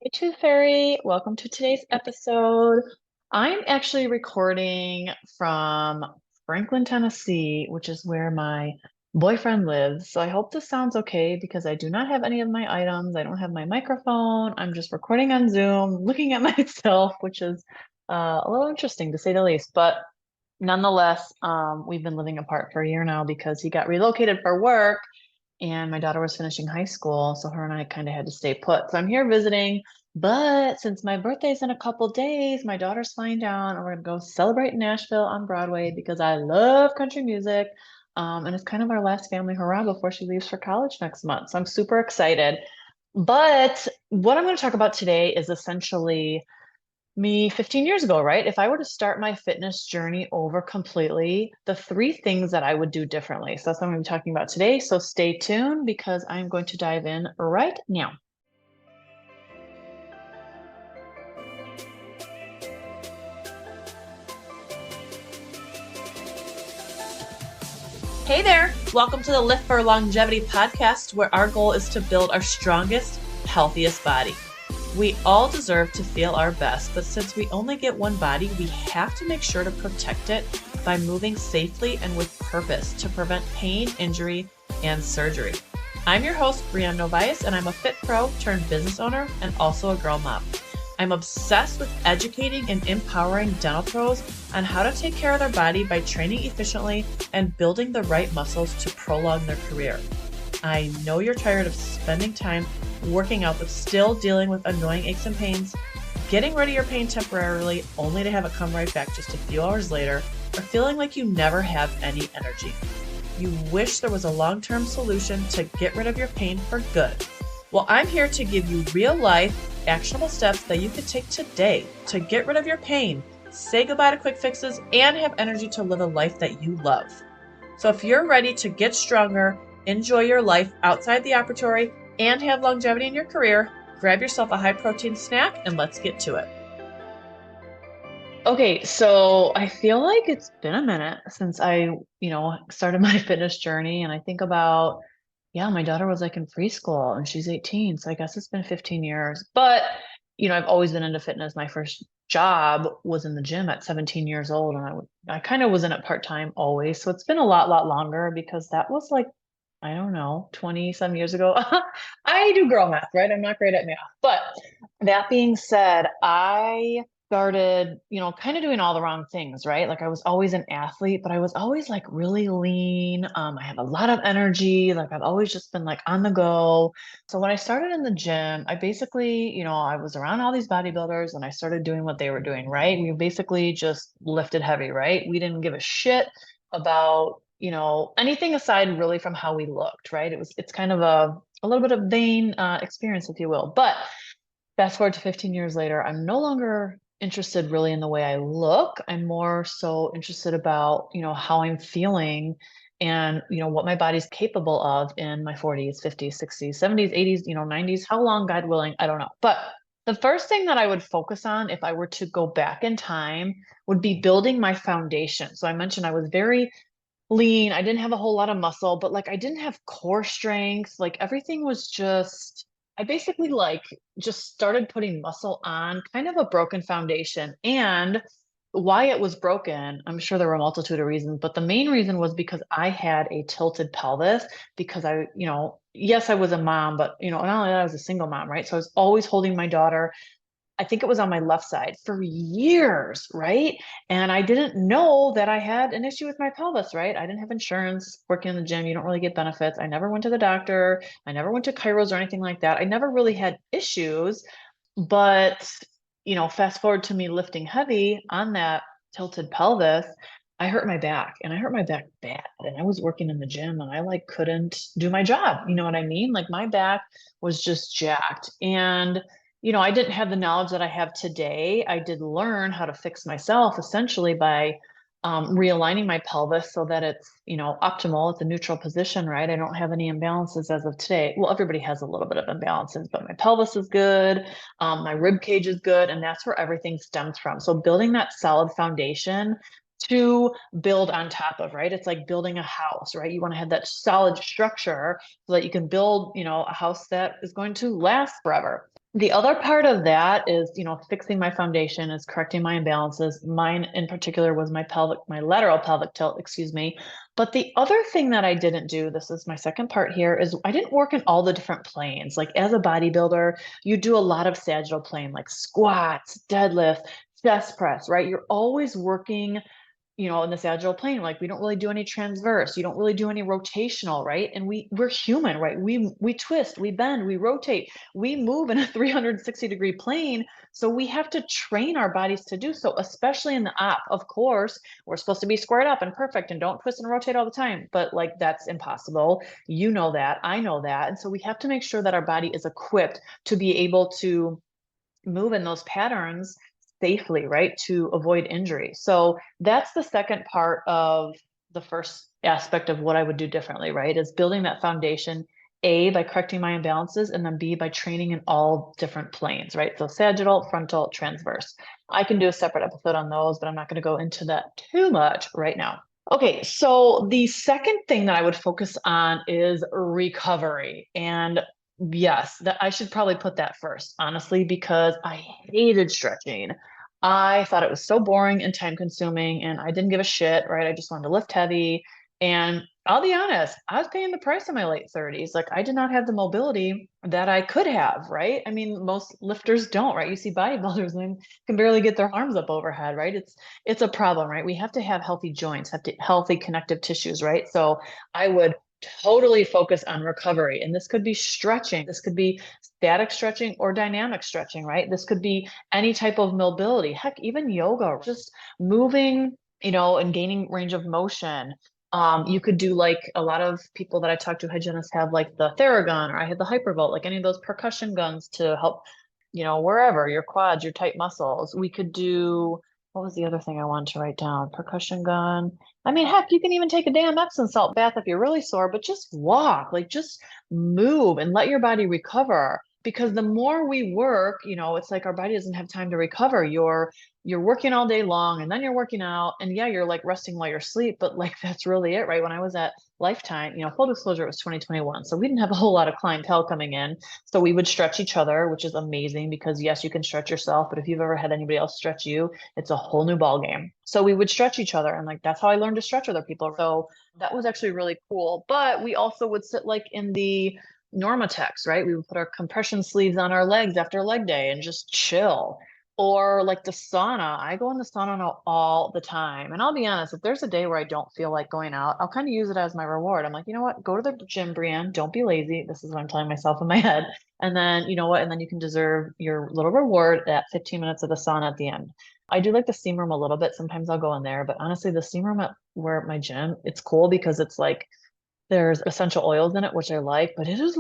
Hey, Tooth Fairy, welcome to today's episode. I'm actually recording from Franklin, Tennessee, which is where my boyfriend lives. So I hope this sounds okay because I do not have any of my items. I don't have my microphone. I'm just recording on Zoom, looking at myself, which is a little interesting to say the least. But nonetheless, we've been living apart for a year now because he got relocated for work and my daughter was finishing high school, so her and I kind of had to stay put. So I'm here visiting, but since my birthday's in a couple days, my daughter's flying down, and we're gonna go celebrate in Nashville on Broadway because I love country music. And it's kind of our last family hurrah before she leaves for college next month. So I'm super excited. But what I'm going to talk about today is essentially me 15 years ago, right? If I were to start my fitness journey over completely, the three things that I would do differently. So that's what I'm going to be talking about today. So stay tuned because I'm going to dive in right now. Hey there. Welcome to the Lift for Longevity podcast, where our goal is to build our strongest, healthiest body. We all deserve to feel our best, but since we only get one body, we have to make sure to protect it by moving safely and with purpose to prevent pain, injury, and surgery. I'm your host, Brianne, and I'm a fit pro turned business owner and also a girl mom. I'm obsessed with educating and empowering dental pros on how to take care of their body by training efficiently and building the right muscles to prolong their career. I know you're tired of spending time working out but still dealing with annoying aches and pains, getting rid of your pain temporarily only to have it come right back just a few hours later, or feeling like you never have any energy. You wish there was a long-term solution to get rid of your pain for good. Well, I'm here to give you real-life, actionable steps that you can take today to get rid of your pain, say goodbye to quick fixes, and have energy to live a life that you love. So if you're ready to get stronger, enjoy your life outside the operatory, and have longevity in your career, grab yourself a high-protein snack and let's get to it. Okay, so I feel like it's been a minute since I started my fitness journey, and I think about, yeah, my daughter was like in preschool and she's 18, so I guess it's been 15 years. But, I've always been into fitness. My first job was in the gym at 17 years old, and I kind of was in it part-time always. So it's been a lot longer because that was like, I don't know, 20 some years ago. I do girl math, right? I'm not great at math. But that being said, I started, kind of doing all the wrong things, right? Like I was always an athlete, but I was always like really lean. I have a lot of energy. Like I've always just been like on the go. So when I started in the gym, I basically, I was around all these bodybuilders and I started doing what they were doing, right? We basically just lifted heavy, right? We didn't give a shit about, anything aside really from how we looked, right? It's kind of a little bit of vain experience, if you will. But fast forward to 15 years later, I'm no longer interested really in the way I look. I'm more so interested about, how I'm feeling and, what my body's capable of in my 40s, 50s, 60s, 70s, 80s, 90s, how long, God willing, I don't know. But the first thing that I would focus on if I were to go back in time would be building my foundation. So I mentioned I was very lean. I didn't have a whole lot of muscle, but like I didn't have core strength. Like everything was just, I basically like just started putting muscle on kind of a broken foundation. And why it was broken, I'm sure there were a multitude of reasons, but the main reason was because I had a tilted pelvis because yes, I was a mom, but not only that, I was a single mom, right? So I was always holding my daughter. I think it was on my left side for years, right? And I didn't know that I had an issue with my pelvis, right? I didn't have insurance working in the gym. You don't really get benefits. I never went to the doctor. I never went to chiros or anything like that. I never really had issues. But, fast forward to me lifting heavy on that tilted pelvis, I hurt my back and I hurt my back bad. And I was working in the gym and I like couldn't do my job. You know what I mean? Like my back was just jacked. And I didn't have the knowledge that I have today. I did learn how to fix myself essentially by realigning my pelvis so that it's, optimal at the neutral position, right? I don't have any imbalances as of today. Well, everybody has a little bit of imbalances, but my pelvis is good. My rib cage is good. And that's where everything stems from. So building that solid foundation to build on top of, right? It's like building a house, right? You want to have that solid structure so that you can build, a house that is going to last forever. The other part of that is, fixing my foundation, is correcting my imbalances. Mine in particular was my lateral pelvic tilt, excuse me. But the other thing that I didn't do, this is my second part here, is I didn't work in all the different planes. Like as a bodybuilder, you do a lot of sagittal plane, like squats, deadlift, chest press, right? You're always working in the sagittal plane, like we don't really do any transverse, you don't really do any rotational, right? And we're human, right? We twist, we bend, we rotate, we move in a 360-degree plane. So we have to train our bodies to do so, especially in the op. Of course, we're supposed to be squared up and perfect and don't twist and rotate all the time, but like that's impossible. You know that, I know that. And so we have to make sure that our body is equipped to be able to move in those patterns safely, right? To avoid injury. So that's the second part of the first aspect of what I would do differently, right? Is building that foundation, A, by correcting my imbalances, and then B, by training in all different planes, right? So sagittal, frontal, transverse. I can do a separate episode on those, but I'm not going to go into that too much right now. Okay, so the second thing that I would focus on is recovery. And yes, that I should probably put that first, honestly, because I hated stretching. I thought it was so boring and time consuming, and I didn't give a shit, right? I just wanted to lift heavy. And I'll be honest, I was paying the price in my late 30s. Like I did not have the mobility that I could have, right? I mean, most lifters don't, right? You see bodybuilders and they can barely get their arms up overhead, right? It's a problem, right? We have to have healthy joints, have to healthy connective tissues, right? So I would totally focus on recovery. And this could be stretching. This could be static stretching or dynamic stretching, right? This could be any type of mobility. Heck, even yoga, just moving, and gaining range of motion. You could do like a lot of people that I talk to, hygienists have like the Theragun, or I had the Hypervolt, like any of those percussion guns to help, wherever your quads, your tight muscles. We could do, what was the other thing I wanted to write down? Percussion gun. I mean, heck, you can even take a damn Epsom salt bath if you're really sore, but just walk, like just move and let your body recover. Because the more we work, it's like our body doesn't have time to recover. You're working all day long and then you're working out, and yeah, you're like resting while you're asleep, but like that's really it, right? When I was at Lifetime, full disclosure, it was 2021. So we didn't have a whole lot of clientele coming in. So we would stretch each other, which is amazing because yes, you can stretch yourself, but if you've ever had anybody else stretch you, it's a whole new ball game. So we would stretch each other, and like that's how I learned to stretch other people. So that was actually really cool. But we also would sit like in the Normatex, right? We would put our compression sleeves on our legs after leg day and just chill. Or like the sauna. I go in the sauna all the time. And I'll be honest, if there's a day where I don't feel like going out, I'll kind of use it as my reward. I'm like, you know what? Go to the gym, Brianne. Don't be lazy. This is what I'm telling myself in my head. And then, you know what? And then you can deserve your little reward at 15 minutes of the sauna at the end. I do like the steam room a little bit. Sometimes I'll go in there, but honestly, the steam room at where at my gym, it's cool because it's like there's essential oils in it, which I like, but it's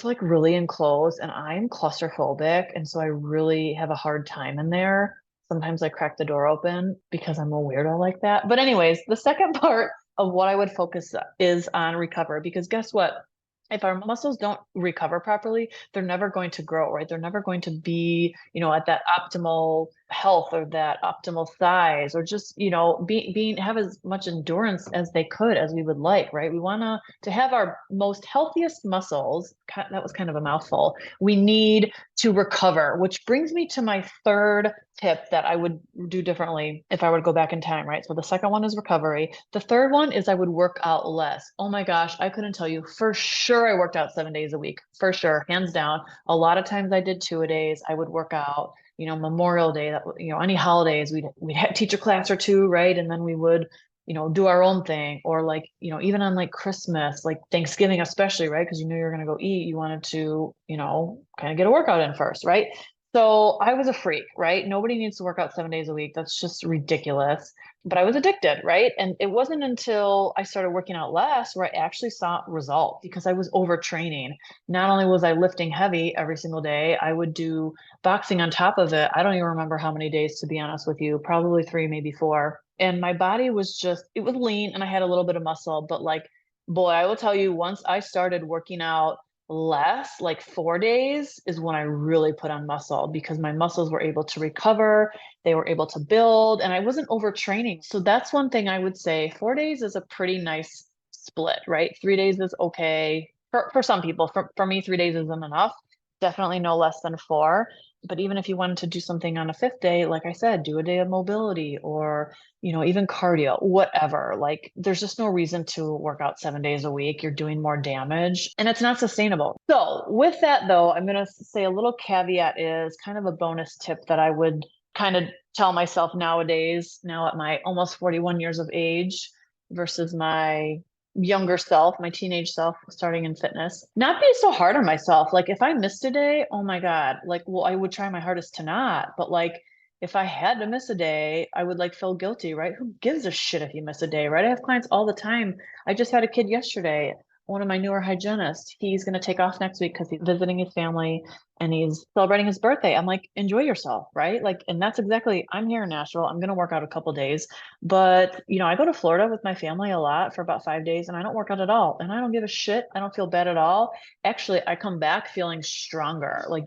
like really enclosed and I'm claustrophobic. And so I really have a hard time in there. Sometimes I crack the door open because I'm a weirdo like that. But anyways, the second part of what I would focus is on recover, because guess what? If our muscles don't recover properly, they're never going to grow, right? They're never going to be, at that optimal health or that optimal size, or just, have as much endurance as they could as we would like, right? We want to have our most healthiest muscles. That was kind of a mouthful. We need to recover, which brings me to my third tip that I would do differently if I were to go back in time, right? So the second one is recovery. The third one is I would work out less. Oh my gosh, I couldn't tell you for sure I worked out 7 days a week, for sure, hands down. A lot of times I did 2 a days. I would work out, Memorial Day, any holidays, we'd teach a class or two, right? And then we would, do our own thing, or like, even on like Christmas, like Thanksgiving, especially, right? Because you knew you were going to go eat, you wanted to, kind of get a workout in first, right? So I was a freak, right? Nobody needs to work out 7 days a week. That's just ridiculous. But I was addicted, right? And it wasn't until I started working out less where I actually saw results, because I was overtraining. Not only was I lifting heavy every single day, I would do boxing on top of it. I don't even remember how many days, to be honest with you, probably three, maybe four. And my body was it was lean and I had a little bit of muscle, but like, boy, I will tell you, once I started working out less, like 4 days, is when I really put on muscle, because my muscles were able to recover, they were able to build, and I wasn't overtraining. So that's one thing I would say. 4 days is a pretty nice split, right? 3 days is okay for some people. For me, 3 days isn't enough. definitely no less than 4. But even if you wanted to do something on a 5th day, like I said, do a day of mobility or, even cardio, whatever. Like there's just no reason to work out 7 days a week. You're doing more damage and it's not sustainable. So with that though, I'm going to say a little caveat is kind of a bonus tip that I would kind of tell myself nowadays, now at my almost 41 years of age versus my younger self, my teenage self starting in fitness, not be so hard on myself. Like if I missed a day, oh my God, like, well, I would try my hardest to not, but like if I had to miss a day, I would like feel guilty, right? Who gives a shit if you miss a day, right? I have clients all the time. I just had a kid yesterday, one of my newer hygienists. He's going to take off next week because he's visiting his family and he's celebrating his birthday. I'm like, enjoy yourself, right? Like, and that's exactly, I'm here in Nashville. I'm going to work out a couple days, but I go to Florida with my family a lot for about 5 days and I don't work out at all. And I don't give a shit. I don't feel bad at all. Actually, I come back feeling stronger. Like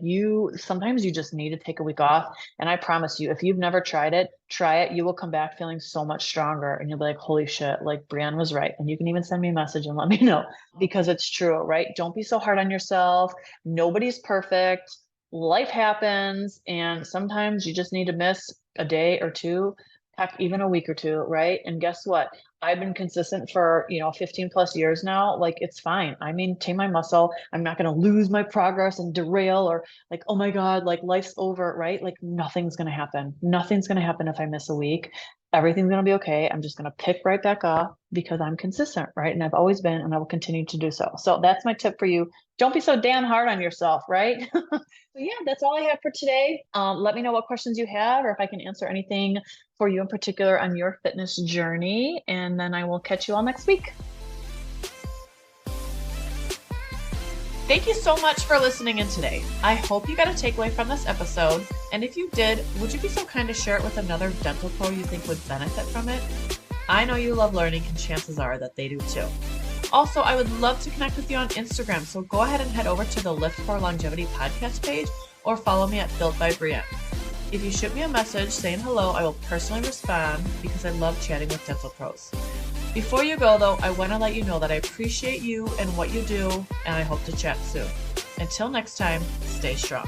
sometimes you just need to take a week off. And I promise you, if you've never tried it, try it. You will come back feeling so much stronger and you'll be like, holy shit, like Brianne was right. And you can even send me a message and let me know because it's true, right? Don't be so hard on yourself. Nobody's perfect. Life happens. And sometimes you just need to miss a day or two, heck, even a week or two, right? And guess what? I've been consistent for, 15 plus years now. Like it's fine. I maintain my muscle. I'm not going to lose my progress and derail or like, oh my God, like life's over, right? Like nothing's going to happen. Nothing's going to happen if I miss a week. Everything's going to be okay. I'm just going to pick right back up because I'm consistent, right? And I've always been, and I will continue to do so. So that's my tip for you. Don't be so damn hard on yourself, right? So yeah, that's all I have for today. Let me know what questions you have or if I can answer anything for you in particular on your fitness journey. And then I will catch you all next week. Thank you so much for listening in today. I hope you got a takeaway from this episode. And if you did, would you be so kind to share it with another dental pro you think would benefit from it? I know you love learning and chances are that they do too. Also, I would love to connect with you on Instagram, so go ahead and head over to the Lift for Longevity podcast page or follow me at Built by Brianne. If you shoot me a message saying hello, I will personally respond because I love chatting with dental pros. Before you go though, I want to let you know that I appreciate you and what you do, and I hope to chat soon. Until next time, stay strong.